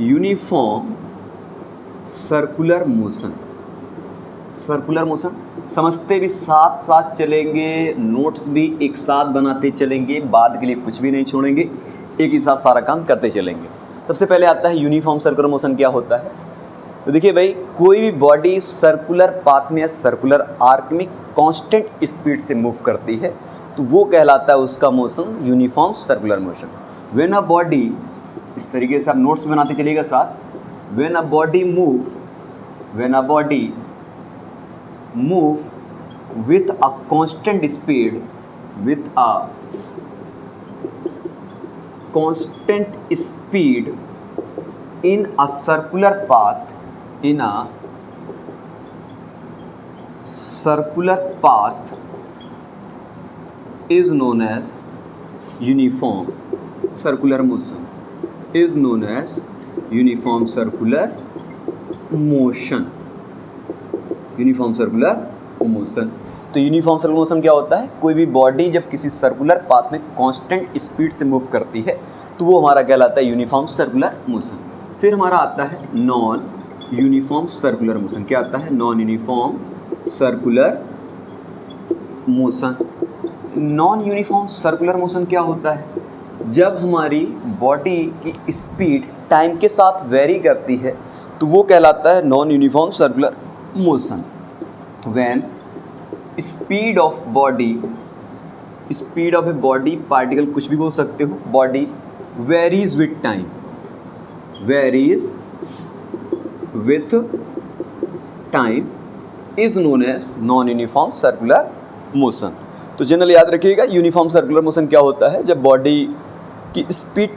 Uniform circular motion. Circular motion समझते भी साथ साथ चलेंगे, नोट्स भी एक साथ बनाते चलेंगे, बाद के लिए कुछ भी नहीं छोड़ेंगे, एक ही साथ सारा काम करते चलेंगे। सबसे पहले आता है यूनिफॉर्म सर्कुलर मोशन क्या होता है। तो देखिए भाई, कोई भी बॉडी सर्कुलर पाथ में या सर्कुलर आर्क में कांस्टेंट स्पीड से मूव करती है तो वो कहलाता है उसका motion uniform circular motion. When a body, इस तरीके से आप नोट्स बनाते चलिएगा साथ, when a body move with a constant speed, in a circular path, is known as uniform circular motion, uniform circular motion. तो यूनिफॉर्म सर्कुलर मोशन क्या होता है, कोई भी बॉडी जब किसी सर्कुलर पाथ में कांस्टेंट स्पीड से मूव करती है तो वो हमारा कहलाता है यूनिफॉर्म सर्कुलर मोशन। फिर हमारा आता है नॉन यूनिफॉर्म सर्कुलर मोशन। क्या आता है, non uniform circular motion. Non uniform circular motion क्या होता है, जब हमारी बॉडी की स्पीड टाइम के साथ वेरी करती है तो वो कहलाता है non uniform circular motion. When speed of a body particle कुछ भी बोल सकते हो, body varies with time is known as non uniform circular motion। तो जनरल याद रखिएगा, यूनिफॉर्म सर्कुलर मोशन क्या होता है, जब बॉडी की स्पीड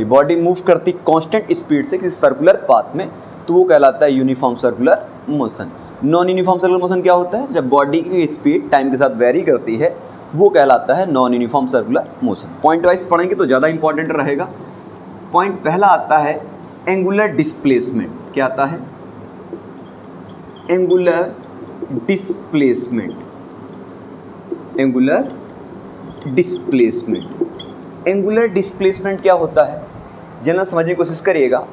बॉडी मूव करती कांस्टेंट स्पीड से किसी सर्कुलर पाथ में तो वो कहलाता है uniform circular motion. Non uniform circular motion क्या होता है, जब बॉडी की स्पीड टाइम के साथ वेरी करती है वो कहलाता है non uniform circular motion. Point wise पढ़ेंगे तो ज़्यादा इंपॉर्टेंट रहेगा। पॉइंट पहला आता है एंगुलर डिस्प्लेसमेंट। क्या आता है, एंगुलर डिस्प्लेसमेंट। एंगुलर डिस्प्लेसमेंट क्या होता है, जनरल समझने की कोशिश करिएगा।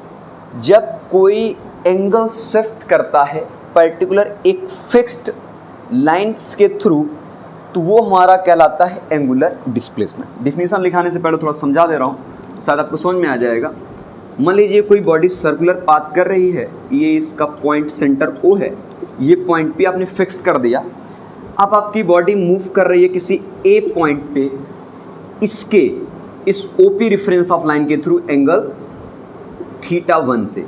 जब कोई एंगल शिफ्ट करता है पर्टिकुलर एक फिक्स्ड लाइंस के थ्रू तो वो हमारा कहलाता है एंगुलर डिस्प्लेसमेंट। डिफिनीशन लिखाने से पहले थोड़ा समझा दे रहा हूँ, शायद आपको समझ में आ जाएगा। मान लीजिए कोई बॉडी सर्कुलर पाथ कर रही है, ये इसका पॉइंट सेंटर O है, ये पॉइंट पे आपने फिक्स कर दिया। अब आपकी बॉडी मूव कर रही है किसी A पॉइंट पे, इस OP रेफरेंस ऑफ लाइन के थ्रू एंगल θ1 से,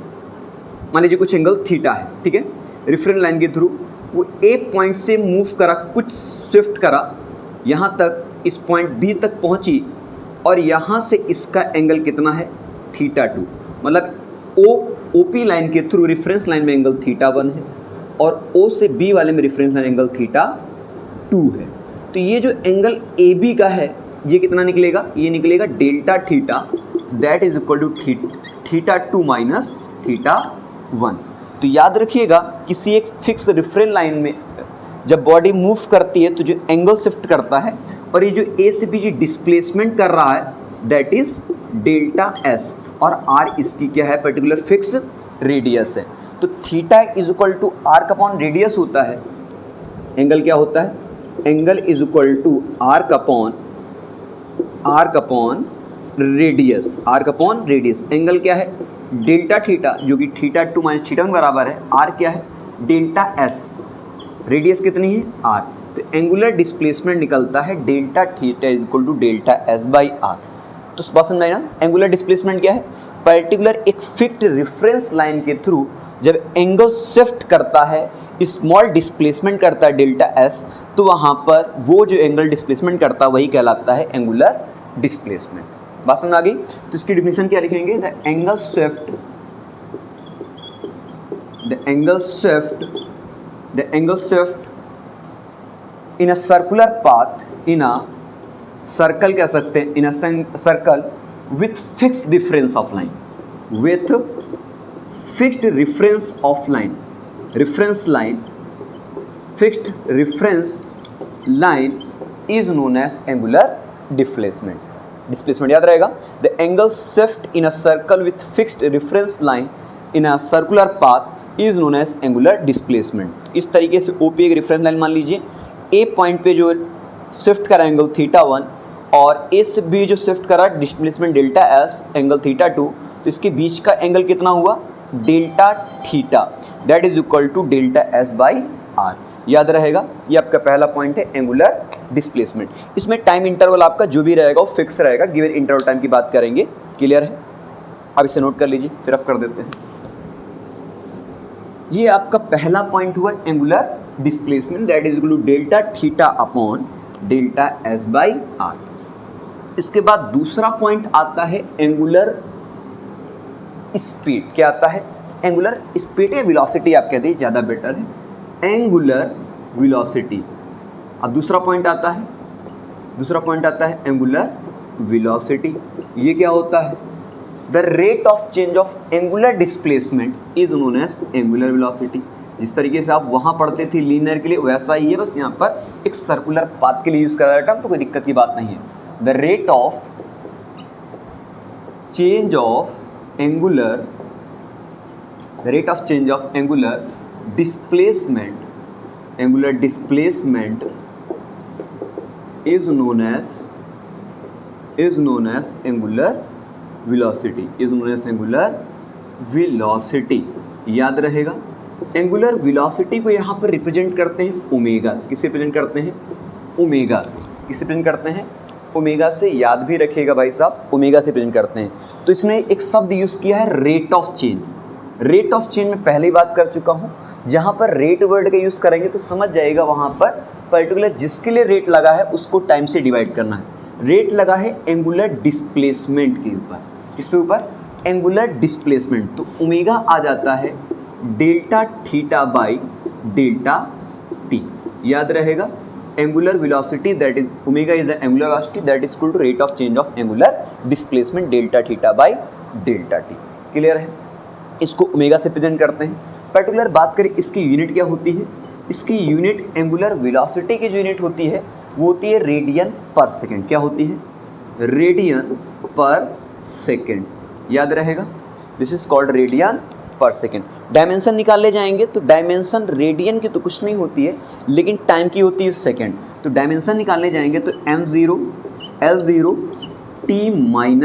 मान लीजिए कुछ एंगल थीटा है, ठीक है, रेफरेंस लाइन के थ्रू वो A पॉइंट से मूव करा, कुछ शिफ्ट करा, यहाँ तक इस पॉइंट B तक पहुँची और यहाँ से इसका एंगल कितना है, θ2। मतलब OP लाइन के थ्रू रेफरेंस लाइन में एंगल θ1 है और O से B वाले में रेफरेंस लाइन एंगल θ2 है। तो ये जो एंगल AB का है ये कितना निकलेगा, ये निकलेगा delta theta, that is equal to θ2 minus θ1। तो याद रखिएगा, किसी एक फिक्स रेफरेंस लाइन में जब बॉडी मूव करती है तो जो एंगल शिफ्ट करता है और ये जो A से B जो डिस्प्लेसमेंट कर रहा है दैट इज डेल्टा S और R इसकी क्या है, पर्टिकुलर फिक्स रेडियस है। तो theta is equal to arc upon radius होता है। एंगल क्या होता है, angle is equal to arc upon radius. Angle क्या है, डेल्टा थीटा जो कि θ2 माइनस θ1 बराबर है, R क्या है, डेल्टा S, रेडियस कितनी है, R। तो एंगुलर डिस्प्लेसमेंट निकलता है delta theta is equal to delta S by R। तो बात समझ में आई ना, एंगुलर डिस्प्लेसमेंट क्या है, पर्टिकुलर एक फिक्स्ड रेफरेंस लाइन के थ्रू जब एंगल शिफ्ट करता है, स्मॉल डिस्प्लेसमेंट करता है डेल्टा S, तो वहाँ पर वो जो एंगल डिस्प्लेसमेंट करता है वही कहलाता है एंगुलर डिस्प्लेसमेंट। बात समझ आ गई। तो इसकी डिफिनेशन क्या लिखेंगे, the angle shift in a circular path, in a circle कह सकते हैं, in a circle with fixed difference of line, with fixed reference of line, fixed reference line is known as angular displacement. Displacement याद रहेगा। The angle shift in a circle with fixed reference line in a circular path is known as angular displacement. इस तरीके से OP एक reference line मान लीजिए, A point पे जो शिफ्ट करा एंगल θ1 और A से B जो शिफ्ट करा डिस्प्लेसमेंट डेल्टा S एंगल θ2, तो इसके बीच का एंगल कितना हुआ delta theta, that is equal to delta S by R। याद रहेगा, ये आपका पहला पॉइंट है एंगुलर डिस्प्लेसमेंट। इसमें टाइम इंटरवल आपका जो भी रहेगा वो फिक्स रहेगा, गिवन इंटरवल टाइम की बात करेंगे। क्लियर है, अब इसे नोट कर लीजिए, फिर आप कर देते हैं। ये आपका पहला पॉइंट हुआ angular displacement, that is equal to delta theta upon delta S by R। इसके बाद दूसरा पॉइंट आता है एंगुलर स्पीड। क्या आता है, एंगुलर स्पीड या वेलोसिटी आप कहते हैं, ज़्यादा बेटर है, एंगुलर वेलोसिटी। अब दूसरा पॉइंट आता है एंगुलर वेलोसिटी। ये क्या होता है, the rate of change of angular displacement is known as angular velocity. जिस तरीके से आप वहाँ पढ़ते थे लीनियर के लिए, वैसा ही है, बस यहाँ पर एक सर्कुलर पाथ के लिए यूज़ करा जाता है, तो कोई दिक्कत की बात नहीं है। The rate of change of angular displacement is known as angular velocity। याद रहेगा, एंगुलर वेलोसिटी को यहाँ पर रिप्रेजेंट करते हैं ओमेगा से। किससे रिप्रेजेंट करते हैं, ओमेगा से। किससे रिप्रेजेंट करते हैं, ओमेगा से। याद भी रखिएगा भाई साहब, ओमेगा से रिप्रेजेंट करते हैं। तो इसने एक शब्द यूज़ किया है rate of change. Rate of change में पहले ही बात कर चुका हूँ, जहाँ पर रेट वर्ड का यूज़ करेंगे तो समझ जाएगा, वहाँ पर पर्टिकुलर जिसके लिए रेट लगा है उसको टाइम से डिवाइड करना है। रेट लगा है एंगुलर डिस्प्लेसमेंट के ऊपर, इसके ऊपर एंगुलर डिस्प्लेसमेंट, तो ओमेगा आ जाता है delta theta by delta t. याद रहेगा, angular velocity that is omega is the angular velocity that is equal to rate of change of angular displacement delta theta by delta t. Clear है, इसको omega से present करते हैं। Particular बात करें इसकी यूनिट क्या होती है, इसकी यूनिट एंगुलर वेलोसिटी की जो यूनिट होती है वो होती है रेडियन पर सेकेंड। क्या होती है, रेडियन पर सेकेंड। याद रहेगा, दिस इज कॉल्ड रेडियन पर सेकेंड। डायमेंशन निकाले जाएंगे तो डायमेंशन रेडियन की तो कुछ नहीं होती है, लेकिन टाइम की होती है सेकेंड। तो डायमेंशन निकालने जाएंगे तो m0 L0 t-1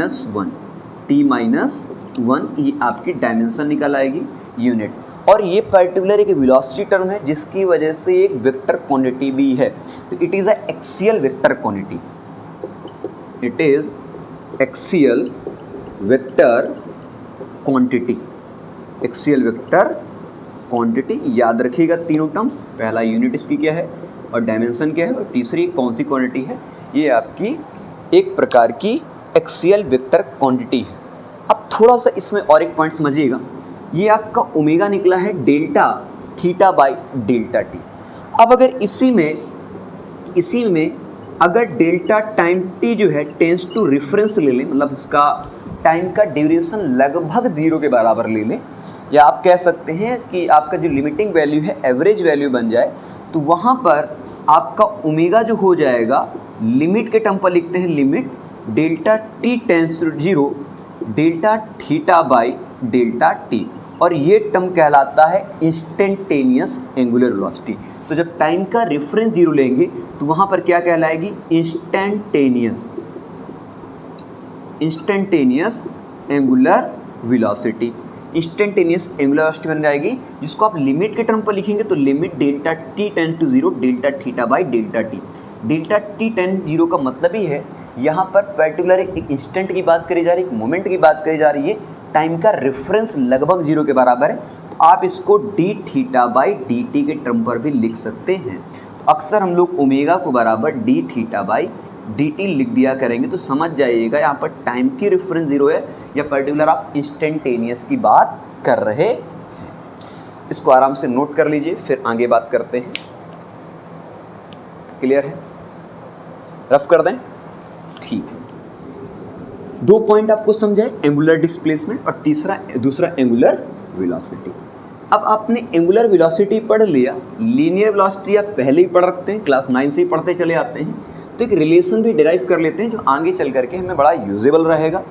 ये आपकी डायमेंशन निकल आएगी यूनिट। और ये पर्टिकुलर एक वेलोसिटी टर्म है जिसकी वजह से एक वेक्टर क्वांटिटी भी है, तो it is a axial vector quantity. It is axial vector quantity, axial vector quantity. याद रखिएगा तीनों टर्म्स, पहला यूनिट इसकी क्या है और डायमेंशन क्या है, और तीसरी कौन सी क्वांटिटी है, ये आपकी एक प्रकार की एक्सियल वेक्टर क्वांटिटी है। अब थोड़ा सा इसमें और एक पॉइंट समझिएगा, ये आपका ओमेगा निकला है delta theta by delta T. अब अगर इसी में अगर डेल्टा टाइम टी जो है टेंस टू रेफरेंस ले लें, मतलब इसका टाइम का ड्यूरेशन लगभग 0 के बराबर ले लें, या आप कह सकते हैं कि आपका जो लिमिटिंग वैल्यू है एवरेज वैल्यू बन जाए, तो वहाँ पर आपका ओमेगा जो हो जाएगा, लिमिट के टर्म पर लिखते हैं limit delta t tends to 0 delta theta by delta t, और ये टर्म कहलाता है इंस्टेंटेनियस एंगुलर वेलोसिटी। तो जब टाइम का रेफरेंस 0 लेंगे तो वहाँ पर क्या कहलाएगी, instantaneous angular velocity. Instantaneous angular velocity बन जाएगी, जिसको आप लिमिट के टर्म पर लिखेंगे तो limit delta t tend to 0 delta theta by delta t. Delta t tend 0 का मतलब ही है यहाँ पर पर्टिकुलर एक इंस्टेंट की बात करी जा रही है, एक मोमेंट की बात करी जा रही है, टाइम का रेफरेंस लगभग 0 के बराबर है, तो आप इसको D theta by d T के टर्म पर भी लिख सकते हैं। तो अक्सर हम लोग ओमेगा को बराबर D theta by d T लिख दिया करेंगे, तो समझ जाइएगा यहाँ पर टाइम की रेफरेंस 0 है या पर्टिकुलर आप इंस्टेंटेनियस की बात कर रहे हैं। इसको आराम से नोट कर लीजिए, फिर आगे बात करते हैं। क्लियर है, रफ कर दें, ठीक है। 2 पॉइंट आपको समझाए, एंगुलर डिस्प्लेसमेंट और दूसरा एंगुलर वेलोसिटी। अब आपने एंगुलर वेलोसिटी पढ़ लिया, लीनियर वेलोसिटी आप पहले ही पढ़ रखते हैं, क्लास 9 से ही पढ़ते चले आते हैं। तो एक रिलेशन भी डिराइव कर लेते हैं जो आगे चल करके हमें बड़ा यूजेबल रहेगा।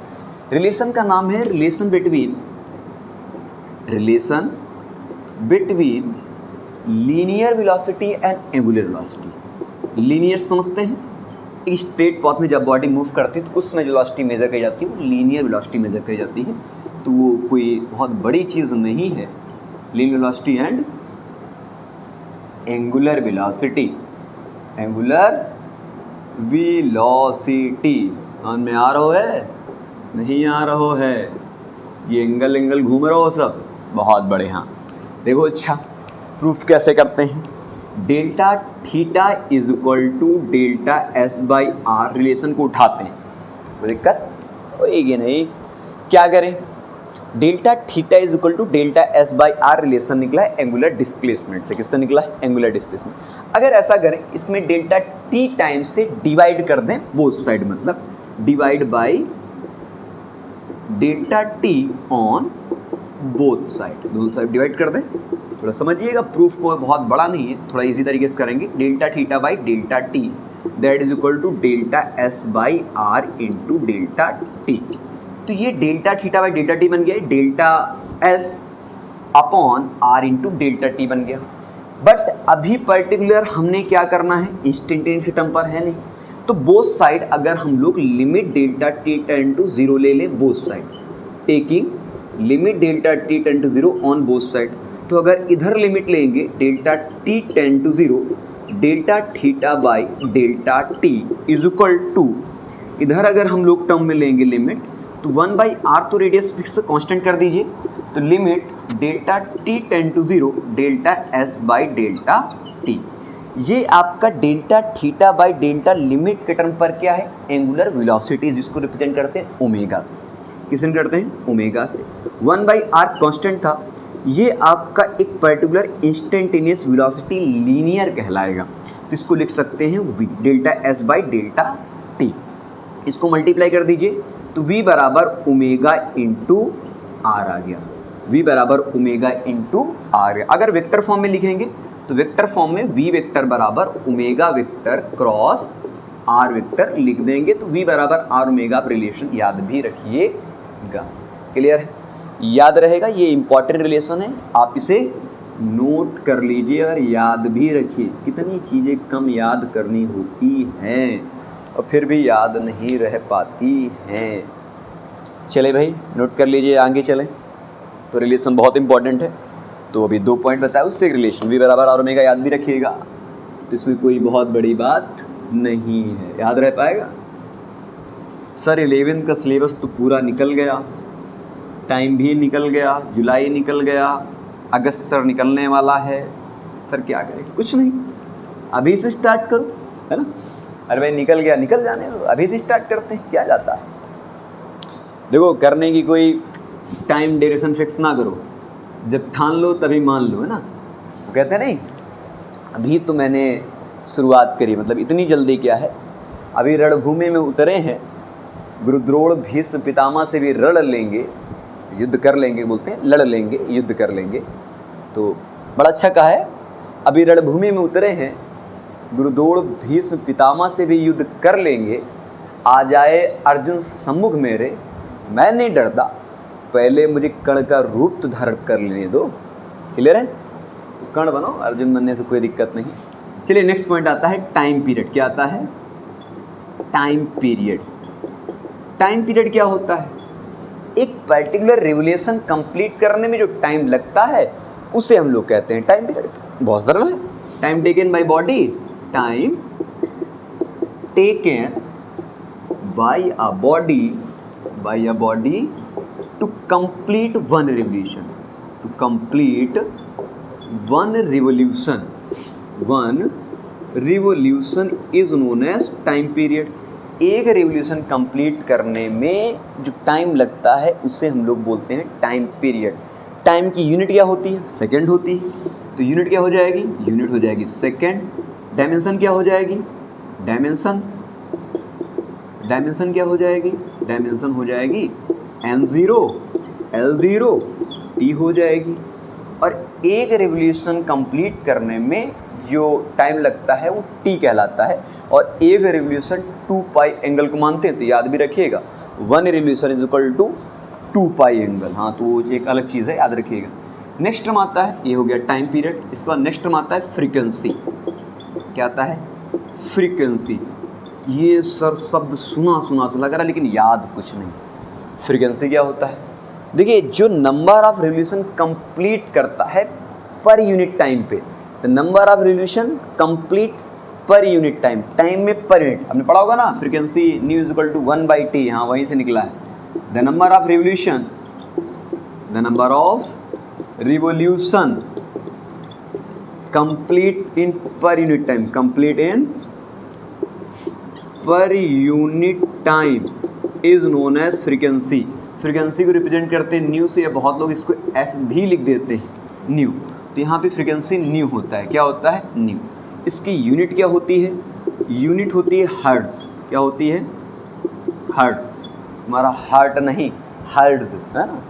रिलेशन का नाम है relation between linear velocity and angular velocity. Linear समझते हैं, एक स्ट्रेट पाथ में जब बॉडी मूव करती है तो उसमें जो वेलोसिटी मेजर की जाती है वो लीनियर वेलोसिटी मेजर की जाती है। तो वो कोई बहुत बड़ी चीज़ नहीं है। Linear velocity and angular velocity, मान में आ रहा है नहीं आ रहा है, ये एंगल घूम रहा हो सब, बहुत बड़े। हाँ देखो, अच्छा प्रूफ कैसे करते हैं। Delta theta is equal to delta s by r relation को उठाते हैं, कोई दिक्कत होगी नहीं। क्या करें, delta theta is equal to delta s by r relation निकला है एंगुलर डिस्प्लेसमेंट से। किससे निकला है? Angular displacement. अगर ऐसा करें, इसमें डेल्टा टी टाइम से डिवाइड कर दें बोथ साइड, मतलब divide by delta t on both side, दोनों साइड डिवाइड कर दें। थोड़ा समझिएगा, प्रूफ को बहुत बड़ा नहीं है, थोड़ा इजी तरीके से करेंगे। Delta theta by delta t that is equal to delta s by r into delta t. तो ये delta theta by delta t बन गया, delta s upon r into delta t बन गया। बट अभी पर्टिकुलर हमने क्या करना है, इंस्टेंटेनियस टर्म पर है नहीं, तो बोथ साइड अगर हम लोग limit delta t tend to zero ले लें, both side taking limit delta t tend to zero on both side, तो अगर इधर लिमिट लेंगे delta t tend to zero, delta theta by delta t is equal to, इधर अगर हम लोग टर्म में लेंगे लिमिट, तो 1 बाई आर तो रेडियस फिक्स कांस्टेंट कर दीजिए, तो limit delta t tend to zero delta s by delta t. ये आपका delta theta by delta limit के टर्म पर क्या है, एंगुलर वेलोसिटी, जिसको रिप्रेजेंट करते हैं ओमेगा से। किसने करते हैं? ओमेगा से। 1 बाई आर कांस्टेंट था, ये आपका एक पर्टिकुलर इंस्टेंटेनियस वेलोसिटी लीनियर कहलाएगा, तो इसको लिख सकते हैं v delta s by delta T. इसको मल्टीप्लाई कर दीजिए तो v बराबर ओमेगा इंटू आर आ गया, v बराबर ओमेगा इंटू आर। अगर वेक्टर फॉर्म में लिखेंगे तो वेक्टर फॉर्म में v वेक्टर बराबर omega vector cross r vector लिख देंगे, तो v बराबर आर ओमेगा। आप रिलेशन याद भी रखिएगा, क्लियर है? याद रहेगा, ये इंपॉर्टेंट रिलेशन है, आप इसे नोट कर लीजिए और याद भी रखिए। कितनी चीज़ें कम याद करनी होती हैं और फिर भी याद नहीं रह पाती हैं। चले भाई, नोट कर लीजिए, आगे चलें। तो रिलेशन बहुत इंपॉर्टेंट है, तो अभी 2 पॉइंट बताया, उससे रिलेशन v बराबर आर ओमेगा याद भी रखिएगा, तो इसमें कोई बहुत बड़ी बात नहीं है, याद रह पाएगा। सर 11th का सिलेबस तो पूरा निकल गया, टाइम भी निकल गया, जुलाई निकल गया, अगस्त सर निकलने वाला है, सर क्या करें? कुछ नहीं, अभी से स्टार्ट करो, है ना। अरे भाई निकल गया, निकल जाने दो, अभी से स्टार्ट करते हैं, क्या जाता है। देखो, करने की कोई टाइम ड्यूरेशन फिक्स ना करो, जब ठान लो तभी मान लो, है ना। वो कहते हैं नहीं, अभी तो मैंने शुरुआत करी, मतलब इतनी जल्दी क्या है, अभी रणभूमि में उतरे हैं, गुरुद्रोण भीष्म पितामह से भी लड़ लेंगे, युद्ध कर लेंगे, बोलते हैं लड़ लेंगे, युद्ध कर लेंगे। तो बड़ा अच्छा कहा है, अभी रणभूमि में उतरे हैं, गुरुद्रोण भीष्म पितामह से भी युद्ध कर लेंगे, आ जाए अर्जुन सम्मुख मेरे, मैं नहीं डरता, पहले मुझे कर्ण का रूप तो धारण कर लेने दो। क्लियर है? कर्ण बनो, अर्जुन बनने से कोई दिक्कत नहीं। चलिए नेक्स्ट पॉइंट आता है टाइम पीरियड। क्या आता है? Time period. टाइम पीरियड क्या होता है? एक पर्टिकुलर रिवोल्यूशन कंप्लीट करने में जो टाइम लगता है उसे हम लोग कहते हैं टाइम पीरियड। बहुत सरल है। Time taken by body, time taken by a body to complete one revolution, to complete one revolution is known as time period. एक रिवोल्यूशन कंप्लीट करने में जो टाइम लगता है उसे हम लोग बोलते हैं टाइम पीरियड। टाइम की यूनिट क्या होती है? सेकंड होती है। तो यूनिट क्या हो जाएगी? यूनिट हो जाएगी सेकंड। डायमेंशन क्या हो जाएगी? डायमेंशन क्या हो जाएगी? डायमेंशन हो जाएगी m0, L0, t हो जाएगी। और एक रिवोल्यूशन कंप्लीट करने में जो टाइम लगता है वो t कहलाता है, और एक रिवोल्यूशन 2 पाई एंगल को मानते हैं, तो याद भी रखिएगा 1 revolution is equal to 2 pi angle. हाँ, तो वो एक अलग चीज़ है, याद रखिएगा। नेक्स्ट टर्म आता है, ये हो गया टाइम पीरियड। इसके बाद नेक्स्ट टर्म आता है फ्रीक्वेंसी। क्या आता है? फ्रीक्वेंसी। ये सर शब्द सुना सुना सा लग रहा है, लेकिन याद कुछ नहीं। फ्रीक्वेंसी क्या होता है? देखिए, जो नंबर ऑफ रिवोल्यूशन कंप्लीट करता है पर यूनिट टाइम पे, the number of revolution complete per unit time, time में पर यूनिट, आपने पढ़ा होगा ना, frequency nu is equal to 1/t। हाँ, वहीं से निकला है। The number of revolution, the number of revolution complete in per unit time, complete in per unit time is known as frequency. Frequency को रिप्रेजेंट करते हैं न्यू से, या बहुत लोग इसको एफ भी लिख देते हैं, न्यू। तो यहाँ पे फ्रीक्वेंसी न्यू होता है। क्या होता है? न्यू। इसकी यूनिट क्या होती है? यूनिट होती है हर्ट्ज। क्या होती है? हर्ट्ज। हमारा हार्ट नहीं, हर्ट्ज है ना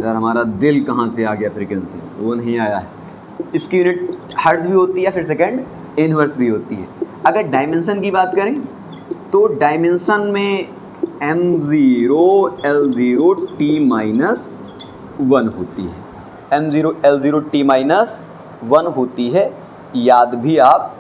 यार, हमारा दिल कहाँ से आ गया फ्रीक्वेंसी, वो नहीं आया है। इसकी यूनिट हर्ट्ज भी होती है, फिर सेकेंड इनवर्स भी होती है। अगर डायमेंशन की बात करें तो डायमेंशन में m0 L0 t-1 होती है। m0 L0 t-1 होती है, याद भी आप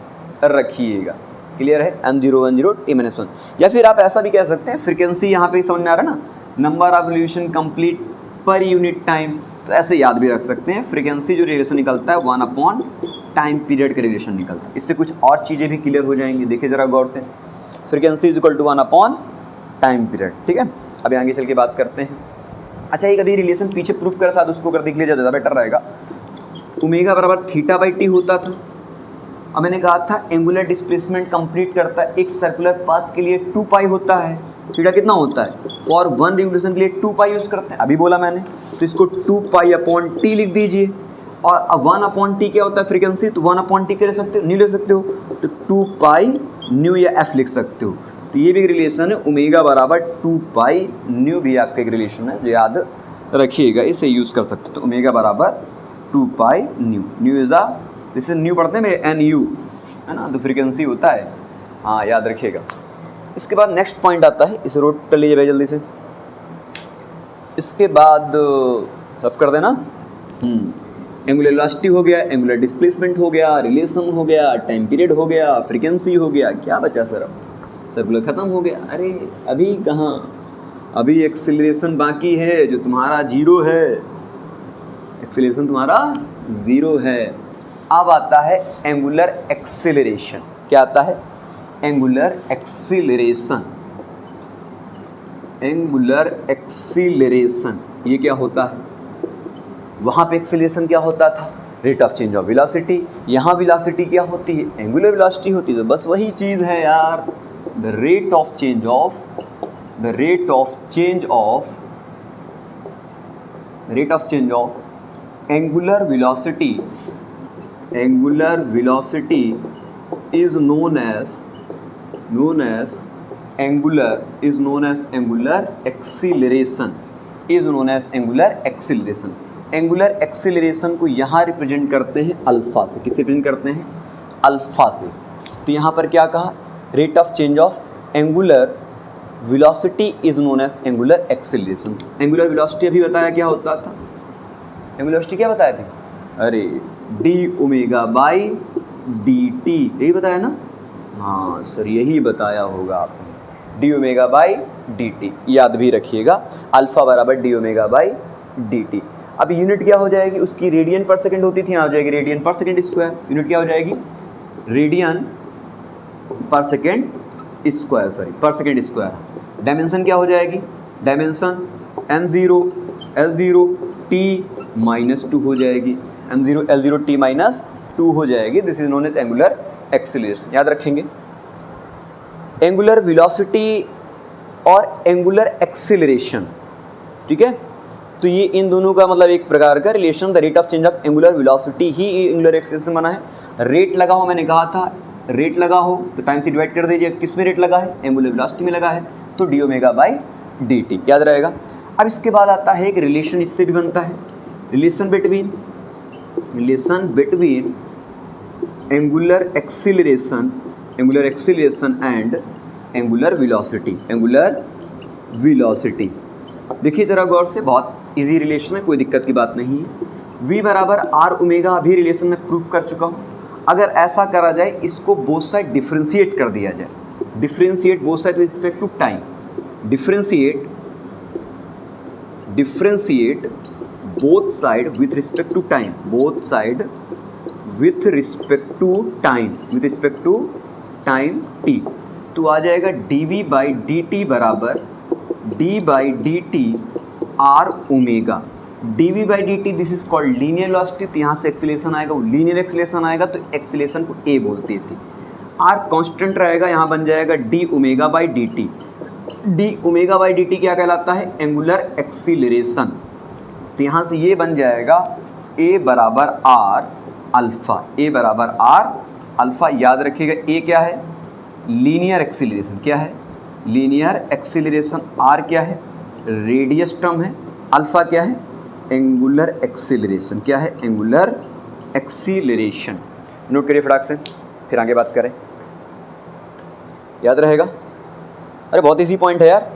रखिएगा। क्लियर है? m0 10 t-1। या फिर आप ऐसा भी कह सकते हैं, फ्रीक्वेंसी यहाँ पे समझ में आ रहा है ना, number of revolution complete per unit time, तो ऐसे याद भी रख सकते हैं। फ्रीक्वेंसी जो रिलेशन निकलता है 1 टाइम पीरियड का रिलेशन निकलता है। इससे कुछ और चीज़ें भी क्लियर हो जाएंगी। देखिए ज़रा गौर से, frequency is equal to 1 time period. ठीक है, अभी आगे चल के बात करते हैं। अच्छा, एक अभी रिलेशन पीछे प्रूफ कर साथ उसको कर देख लीजिए, ज़्यादा बेटर रहेगा। ओमेगा बराबर θ/t होता था। अब मैंने कहा था एंगुलर डिस्प्लेसमेंट कंप्लीट करता है एक सर्कुलर पाथ के लिए 2 पाई होता है। थीटा कितना होता है? फॉर 1 रिवोल्यूशन के लिए 2 पाई यूज़ करते हैं, अभी बोला मैंने। तो इसको 2 पाई अपॉन टी लिख दीजिए। और अब 1 अपॉन टी क्या होता है? फ्रीक्वेंसी। तो 1 अपॉन टी क्या ले सकते हो? न्यू ले सकते हो, तो 2 पाई न्यू या एफ लिख सकते हो। तो ये भी एक रिलेशन है, ओमेगा बराबर 2 पाई न्यू भी आपका एक रिलेशन है, जो याद रखिएगा, इसे यूज़ कर सकते हो। तो ओमेगा बराबर 2 pi nu, new is the, जैसे न्यू पढ़ते हैं एन यू, है ना, तो फ्रीक्वेंसी होता है। हाँ, याद रखिएगा। इसके बाद नेक्स्ट पॉइंट आता है, इसे नोट कर लीजिए भाई जल्दी से। इसके बाद रफ कर देना। एंगुलर वेलोसिटी हो गया, एंगुलर डिस्प्लेसमेंट हो गया, रिलेशन हो गया, टाइम पीरियड हो गया, फ्रीक्वेंसी हो गया। क्या बचा सर? अब सर्कुलर खत्म हो गया। अरे अभी कहाँ, अभी एक्सीलरेशन बाकी है, जो तुम्हारा 0 है। एक्सीलरेशन तुम्हारा 0 है। अब आता है एंगुलर एक्सीलरेशन। क्या आता है? Angular acceleration. एंगुलर एक्सीलरेशन ये क्या होता है? वहाँ पे एक्सीलरेशन क्या होता था? Rate of change of velocity. यहाँ वेलोसिटी क्या होती है? एंगुलर वेलोसिटी होती है। तो बस वही चीज़ है यार, the rate of change of angular velocity is known as angular acceleration, angular acceleration को यहाँ रिप्रेजेंट करते हैं अल्फा से। किसे रिप्रेजेंट करते हैं? अल्फा से। तो यहाँ पर क्या कहा? Rate of change of angular velocity is known as angular acceleration. Angular velocity अभी बताया क्या होता था? एंगुलर वेलोसिटी क्या बताया थे? अरे D omega by d T, यही बताया ना? हाँ सर, यही बताया होगा आपने, D omega by d T. याद भी रखिएगा, अल्फा बराबर D omega by d T. अब यूनिट क्या हो जाएगी उसकी? रेडियन पर सेकंड होती थी, यहाँ हो जाएगी रेडियन पर सेकंड स्क्वायर। यूनिट क्या हो जाएगी? रेडियन पर सेकंड स्क्वायर, पर सेकंड स्क्वायर। डायमेंशन क्या हो जाएगी? डायमेंशन m0 L0 t-2 हो जाएगी। m0 L0 t-2 हो जाएगी। This is known as angular acceleration. याद रखेंगे, एंगुलर वेलोसिटी और एंगुलर एक्सीलरेशन, ठीक है। तो ये इन दोनों का मतलब एक प्रकार का relation, the rate of change of angular velocity he angular acceleration बना है। रेट लगा हो, मैंने कहा था रेट लगा हो तो टाइम से डिवाइड कर दीजिए। किस में रेट लगा है? एंगुलर वेलोसिटी में लगा है, तो D omega by d T, याद रहेगा। अब इसके बाद आता है एक रिलेशन, इससे भी बनता है, relation between angular acceleration and angular velocity. देखिए जरा गौर से, बहुत इजी रिलेशन है, कोई दिक्कत की बात नहीं है। v बराबर आर ओमेगा अभी रिलेशन में प्रूफ कर चुका हूँ। अगर ऐसा करा जाए, इसको बोथ साइड डिफ्रेंशिएट कर दिया जाए, differentiate both side with respect to time, differentiate both side with respect to time, with respect to time t, तो आ जाएगा dv बाई dt बराबर d by dt r omega. dv by dt this is called linear velocity, तो यहाँ से acceleration आएगा, वो linear acceleration आएगा, तो एक्सीलरेशन को a बोलते थे। r कांस्टेंट रहेगा, यहाँ बन जाएगा d omega by dt। d omega by dt क्या कहलाता है? Angular acceleration. तो यहाँ से ये बन जाएगा a बराबर r अल्फा, a बराबर r अल्फा। याद रखिएगा a क्या है? Linear acceleration. क्या है? Linear acceleration. r क्या है? रेडियस टर्म है। अल्फा क्या है? Angular acceleration. क्या है? Angular acceleration. नोट करिए फटाक से, फिर आगे बात करें, याद रहेगा। अरे बहुत इजी पॉइंट है यार।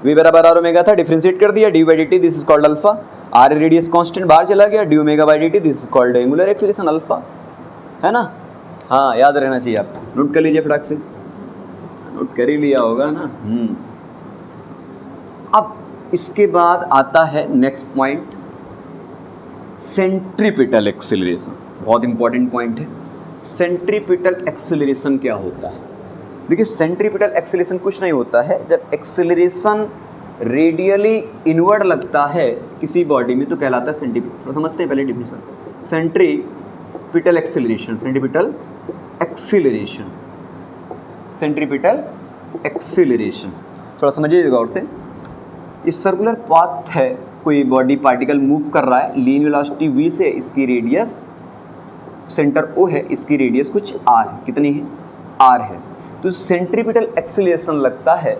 v बराबर आर ओमेगा था, डिफरेंशिएट कर दिया, d by d t this is called alpha. R radius constant बाहर चला गया, d omega by d t this is called angular acceleration alpha, है ना। हाँ याद रहना चाहिए आपको, नोट कर लीजिए फटाक से, नोट कर ही लिया होगा ना। अब इसके बाद आता है नेक्स्ट पॉइंट, सेंट्रीपिटल एक्सीलरेशन। बहुत इंपॉर्टेंट पॉइंट है। सेंट्रीपिटल एक्सीलरेशन क्या होता है? देखिए सेंट्रीपिटल एक्सीलरेशन कुछ नहीं होता है, जब एक्सीलरेशन रेडियली इनवर्ड लगता है किसी बॉडी में तो कहलाता है सेंट्रीपिटल। तो समझते हैं पहले definition. Centripetal acceleration, centripetal acceleration थोड़ा समझिए गौर से। इस सर्कुलर पाथ है, कोई बॉडी पार्टिकल मूव कर रहा है, लीनियर वेलोसिटी v से, इसकी रेडियस सेंटर O है, इसकी रेडियस कुछ r है। कितनी है? r है। तो सेंट्रीपिटल एक्सीलरेशन लगता है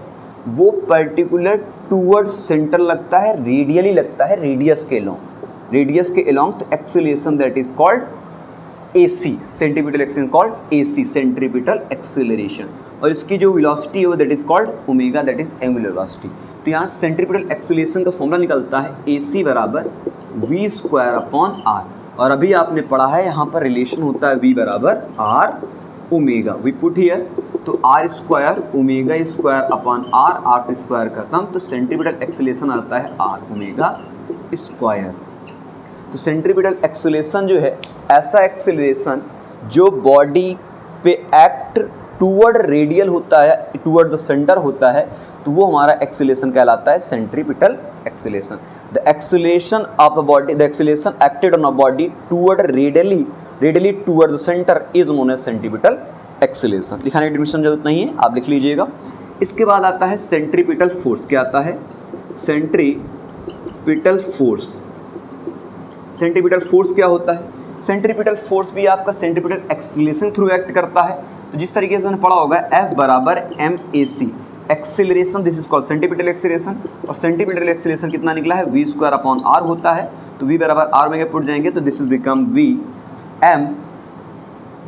वो पर्टिकुलर टूवर्ड्स सेंटर लगता है, रेडियली लगता है, रेडियस के अलोंग, तो acceleration that is called AC, centripetal acceleration called AC, centripetal acceleration. और इसकी जो वेलोसिटी है वो that is called omega, that is angular velocity. तो यहाँ सेंट्रीपिटल एक्सीलरेशन का फॉर्मूला निकलता है AC बराबर v स्क्वायर अपॉन r। और अभी आपने पढ़ा है यहाँ पर रिलेशन होता है v बराबर r omega, we put here, तो r square omega square upon r से स्क्वायर खत्म, तो सेंट्रीपिटल एक्सीलरेशन आता है r ओमेगा स्क्वायर। तो सेंट्रीपिटल एक्सीलरेशन जो है ऐसा एक्सीलरेशन जो बॉडी पे एक्ट टूवर्ड रेडियल होता है, टूवर्ड द सेंटर होता है, तो वो हमारा एक्सीलरेशन कहलाता है centripetal acceleration. The acceleration of a body, the acceleration acted on a body toward radially toward the center is known as centripetal acceleration. लिखाने की एडमिशन जरूरत नहीं है, आप लिख लीजिएगा। इसके बाद आता है सेंट्रीपिटल फोर्स। क्या आता है? Centripetal force. सेंट्रीपिटल फोर्स क्या होता है? सेंट्रीपिटल फोर्स भी आपका सेंट्रीपिटल एक्सीलरेशन थ्रू एक्ट करता है। तो जिस तरीके से हमने पढ़ा होगा F बराबर MAC, acceleration this is called centripetal acceleration. और सेंट्रीपिटल एक्सीलरेशन कितना निकला है? v स्क्वायर अपॉन r होता है। तो v बराबर r में पुट जाएंगे तो this is become v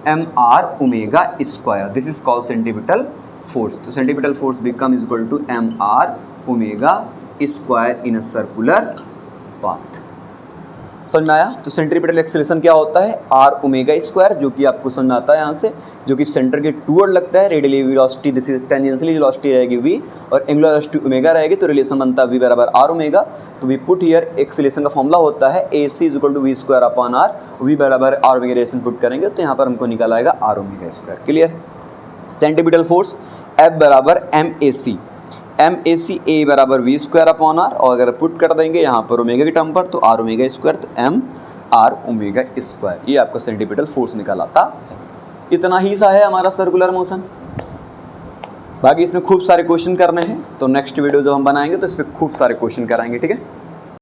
mr omega square, this is called centripetal force. तो centripetal force become is equal to mr omega square in a circular path. समझ में आया? तो सेंट्रीपिटल एक्सीलरेशन क्या होता है? r ओमेगा स्क्वायर, जो कि आपको समझ में आता है यहाँ से, जो कि सेंटर के टूवर्ड लगता है, radially velocity this is tangentially velocity रहेगी v, और एंगुलर वेलोसिटी ओमेगा रहेगी, तो रिलेशन बनता है v बराबर r ओमेगा। तो वी पुट हियर एक्सीलरेशन का फॉर्मूला होता है AC is equal to v square upon r, v बराबर r ओमेगा रिलेशन पुट करेंगे तो यहाँ पर हमको निकल आएगा r omega square. Clear? Centripetal force F बराबर MAC, A बराबर v स्क्वायर अपॉन r, और अगर पुट कर देंगे यहाँ पर ओमेगा की टर्म पर तो r ओमेगा स्क्वायर, तो mr ओमेगा स्क्वायर, ये आपका सेंट्रीपिटल फोर्स निकल आता है। इतना ही सा है हमारा सर्कुलर मोशन। बाकी इसमें खूब सारे क्वेश्चन करने हैं, तो नेक्स्ट वीडियो जब हम बनाएंगे तो इस पर खूब सारे क्वेश्चन कराएंगे। ठीक है?